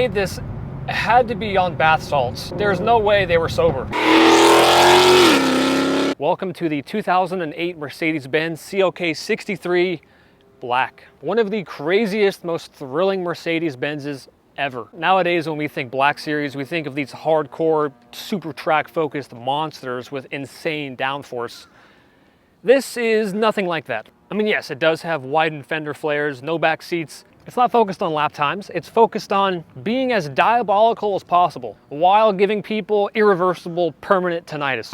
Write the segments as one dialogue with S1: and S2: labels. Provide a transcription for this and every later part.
S1: made this had to be on bath salts. There's no way they were sober. Welcome to the 2008 Mercedes-Benz CLK63 Black. One of the craziest, most thrilling Mercedes-Benzes ever. Nowadays, when we think Black Series, we think of these hardcore, super track-focused monsters with insane downforce. This is nothing like that. I mean, yes, it does have widened fender flares, no back seats. It's not focused on lap times. It's focused on being as diabolical as possible while giving people irreversible, permanent tinnitus.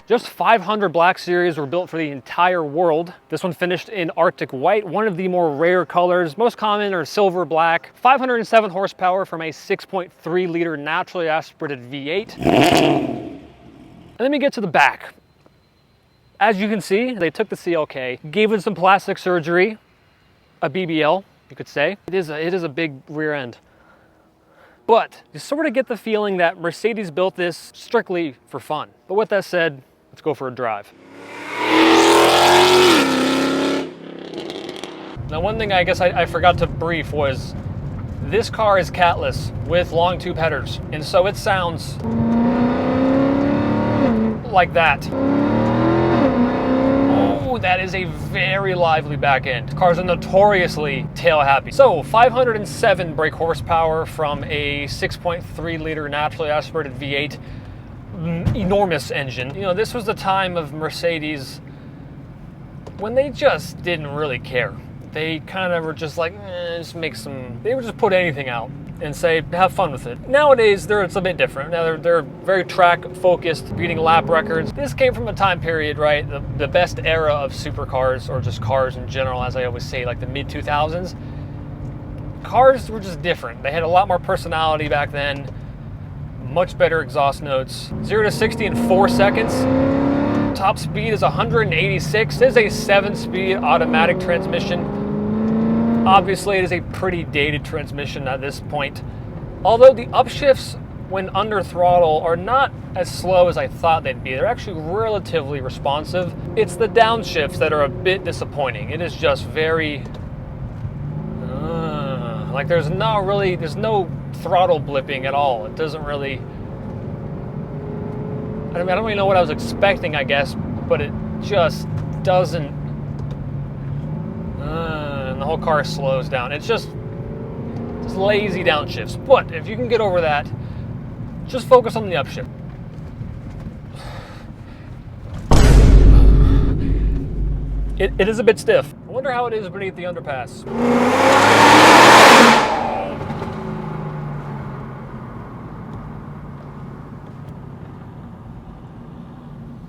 S1: Just 500 Black Series were built for the entire world. This one finished in Arctic White, one of the more rare colors. Most common are silver black. 507 horsepower from a 6.3 liter naturally aspirated V8. And let me get to the back. As you can see, they took the CLK, gave it some plastic surgery, a BBL, you could say. It is a big rear end. But you sort of get the feeling that Mercedes built this strictly for fun. But with that said, let's go for a drive. Now, one thing I guess I forgot to brief was this car is CATLESS with long tube headers. And so it sounds like that. Oh, that is a very lively back end. Cars are notoriously tail happy. So 507 brake horsepower from a 6.3 liter naturally aspirated V8. Enormous engine. You know, this was the time of Mercedes when they just didn't really care. They kind of were just like, just make some, they would just put anything out and say, have fun with it. Nowadays, it's a bit different. Now they're very track focused, beating lap records. This came from a time period, right? The best era of supercars, or just cars in general, as I always say, like the mid 2000s. Cars were just different. They had a lot more personality back then. Much better exhaust notes. 0 to 60 in 4 seconds. Top speed is 186. It is a 7-speed automatic transmission. Obviously, it is a pretty dated transmission at this point. Although the upshifts when under throttle are not as slow as I thought they'd be. They're actually relatively responsive. It's the downshifts that are a bit disappointing. It is just very... like there's no throttle blipping at all. It doesn't really... I don't really know what I was expecting, I guess, but it just doesn't... and the whole car slows down. It's just lazy downshifts. But if you can get over that, just focus on the upshift. It is a bit stiff. I wonder how it is beneath the underpass.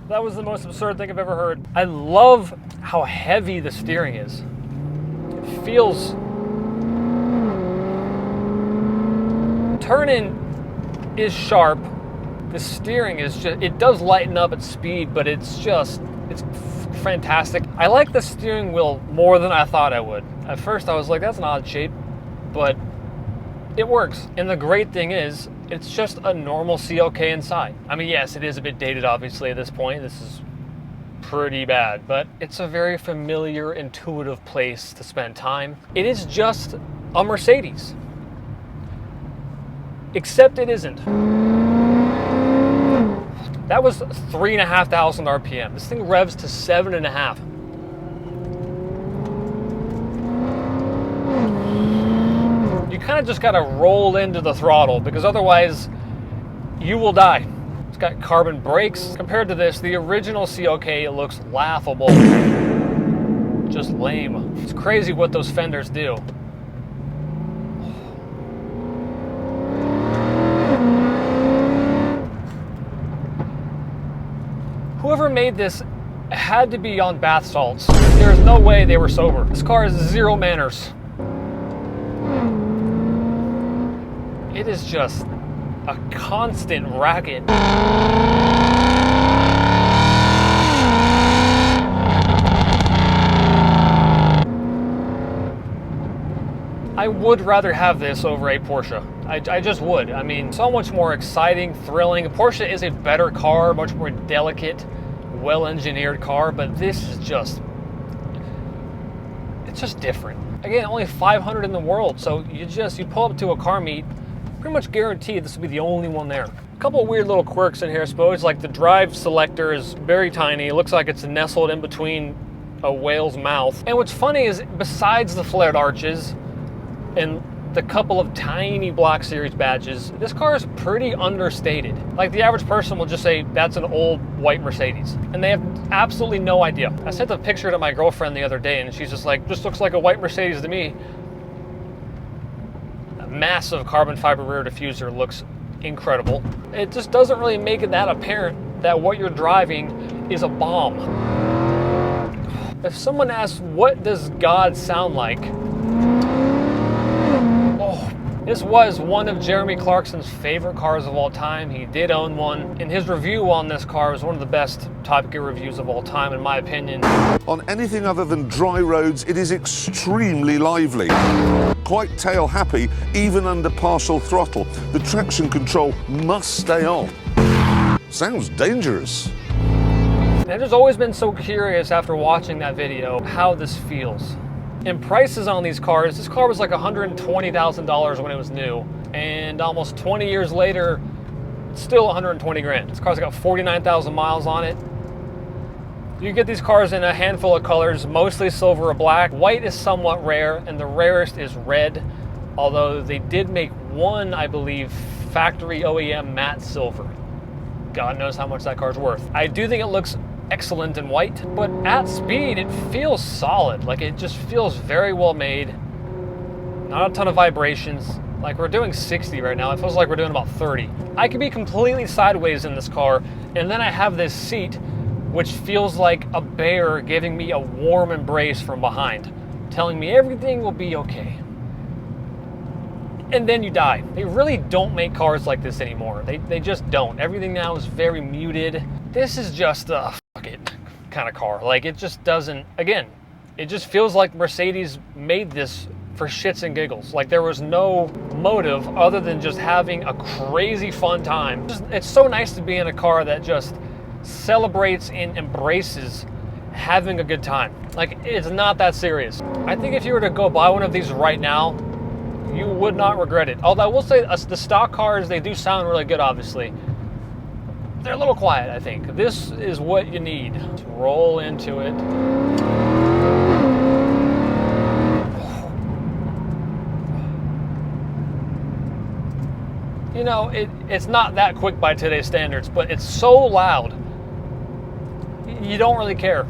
S1: That was the most absurd thing I've ever heard. I love how heavy the steering is. It feels... Turn-in is sharp. The steering is just... It does lighten up at speed, but it's fantastic. I like the steering wheel more than I thought I would. At first I was like, that's an odd shape, but it works. And the great thing is, it's just a normal CLK inside. I mean, yes, it is a bit dated, obviously, at this point. This is pretty bad, but it's a very familiar, intuitive place to spend time. It is just a Mercedes. Except it isn't. That was 3,500 RPM. This thing revs to 7.5. You kind of just got to roll into the throttle, because otherwise you will die. It's got carbon brakes. Compared to this, the original CLK looks laughable. Just lame. It's crazy what those fenders do. Whoever made this had to be on bath salts. There's no way they were sober. This car has zero manners. It is just a constant racket. I would rather have this over a Porsche. I just would. I mean, so much more exciting, thrilling. A Porsche is a better car, much more delicate, well-engineered car, but this is just... it's just different. Again, only 500 in the world, so you pull up to a car meet, pretty much guaranteed this will be the only one there. A couple of weird little quirks in here, I suppose, like the drive selector is very tiny. It looks like it's nestled in between a whale's mouth. And what's funny is, besides the flared arches and the couple of tiny Black Series badges, this car is pretty understated. Like, the average person will just say, that's an old white Mercedes. And they have absolutely no idea. I sent a picture to my girlfriend the other day, and she's just like, this looks like a white Mercedes to me. A massive carbon fiber rear diffuser looks incredible. It just doesn't really make it that apparent that what you're driving is a bomb. If someone asks, what does God sound like? This was one of Jeremy Clarkson's favorite cars of all time. He did own one, and his review on this car was one of the best Top Gear reviews of all time, in my opinion.
S2: On anything other than dry roads, it is extremely lively. Quite tail happy, even under partial throttle. The traction control must stay on. Sounds dangerous.
S1: I've just always been so curious after watching that video how this feels. And prices on these cars, this car was like $120,000 when it was new, and almost 20 years later, it's still 120 grand. This car's got 49,000 miles on it. You get these cars in a handful of colors, mostly silver or black. White is somewhat rare, and the rarest is red, although they did make one, I believe, factory OEM matte silver. God knows how much that car's worth. I do think it looks excellent in white, but at speed it feels solid. Like, it just feels very well made. Not a ton of vibrations. Like, we're doing 60 right now. It feels like we're doing about 30. I could be completely sideways in this car, and then I have this seat which feels like a bear giving me a warm embrace from behind, telling me everything will be okay. And then you die. They really don't make cars like this anymore. They just don't. Everything now is very muted. This is just a fuck it kind of car. Like, it just doesn't, again, it just feels like Mercedes made this for shits and giggles. Like, there was no motive other than just having a crazy fun time. It's so nice to be in a car that just celebrates and embraces having a good time. Like, it's not that serious. I think if you were to go buy one of these right now, you would not regret it. Although I will say, the stock cars, they do sound really good, obviously. They're a little quiet, I think. This is what you need to roll into it. You know, it's not that quick by today's standards, but it's so loud, you don't really care.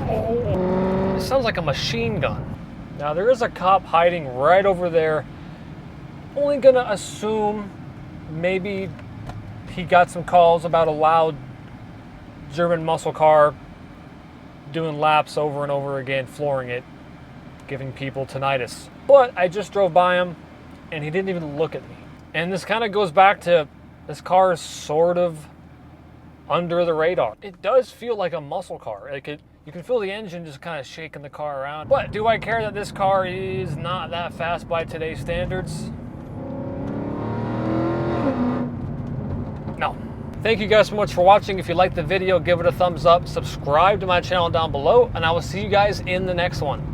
S1: Oh, it sounds like a machine gun. Now, there is a cop hiding right over there. Only gonna assume maybe he got some calls about a loud German muscle car doing laps over and over again, flooring it, giving people tinnitus. But I just drove by him, and he didn't even look at me. And this kind of goes back to, this car is sort of under the radar. It does feel like a muscle car. Like, you can feel the engine just kind of shaking the car around. But do I care that this car is not that fast by today's standards? No. Thank you guys so much for watching. If you liked the video, give it a thumbs up, subscribe to my channel down below, and I will see you guys in the next one.